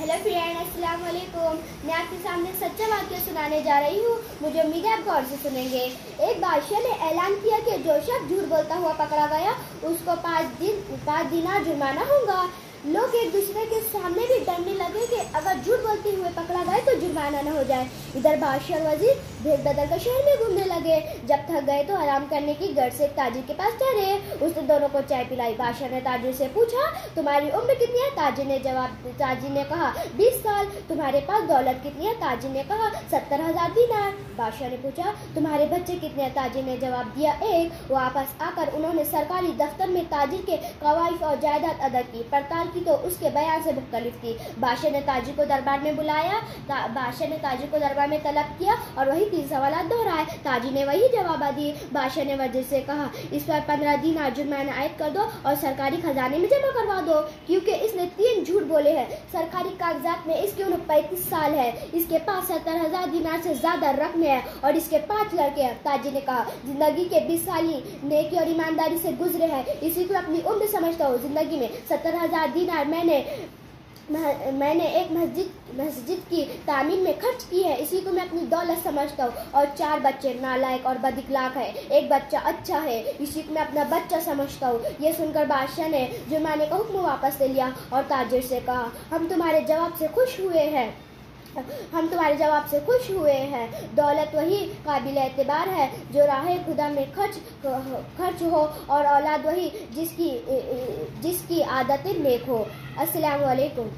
Hello friend, अस्सलाम वालेकुम। मैं आपके सामने सच्चा वाक़या सुनाने जा रही हूँ। मुझे उम्मीद है आप गौर से सुनेंगे। एक बादशाह ने ऐलान किया कि जो शख्स झूठ बोलता हुआ पकड़ा गया उसको 5 दिनार जुर्माना होगा। लोग एक दूसरे के सामने भी डरने लगे कि अगर झूठ बोलते हुए पकड़ा गए तो जुर्माना न हो जाए। इधर बादशाह और वजीर भेद बदल कर शहर में घूमने लगे। जब थक गए तो आराम करने की गर्ज से एक ताजिर के पास ठहरे। उसने दोनों को चाय पिलाई। बादशाह ने ताजिर से पूछा, तुम्हारी उम्र कितनी है? ताजिर ने कहा 20 साल। तुम्हारे पास दौलत कितनी है? ताजिर ने कहा 70,000 दीनार। बादशाह ने पूछा, तुम्हारे बच्चे कितने हैं? ताजिर ने जवाब दिया 1। वापस आकर उन्होंने सरकारी दफ्तर में ताजिर के कवाइफ और जायदाद अदा की। पड़ताल की तो उसके बयान से मुख्तलिफ थी। बादशाह ने ताजिर को दरबार में बुलाया। बादशाह ने ताजिर को दरबार में तलब किया और वही 3 सवाल दोहराए। ताजिर ने वही जवाब दिए। बादशाह ने वजीर से कहा, इस पर 15 दीनार जुर्माना आयद कर दो और सरकारी खजाने में जमा करवा दो, क्योंकि इसने 3 झूठ बोले हैं। सरकारी कागजात में इसकी उम्र 35 साल है। इसके पास 70,000 दीनार से ज्यादा रकम है और इसके 5 लड़के हैं। ताजिर ने कहा, जिंदगी के 20 साल नेकी और ईमानदारी से गुजरे हैं, इसी को अपनी उम्र समझता हूँ। जिंदगी में 70,000 दीनार मैंने एक मस्जिद की तामीर में खर्च की है, इसी को मैं अपनी दौलत समझता हूँ। और 4 बच्चे नालायक और बदअखलाक है, एक बच्चा अच्छा है, इसी को मैं अपना बच्चा समझता हूँ। ये सुनकर बादशाह ने जुर्माने का हुक्म वापस ले लिया और ताजिर से कहा, हम तुम्हारे जवाब से खुश हुए हैं। दौलत वही काबिल एतबार है जो राह खुदा में खर्च हो, और औलाद वही जिसकी आदतें नेक हो। अस्सलाम वालेकुम।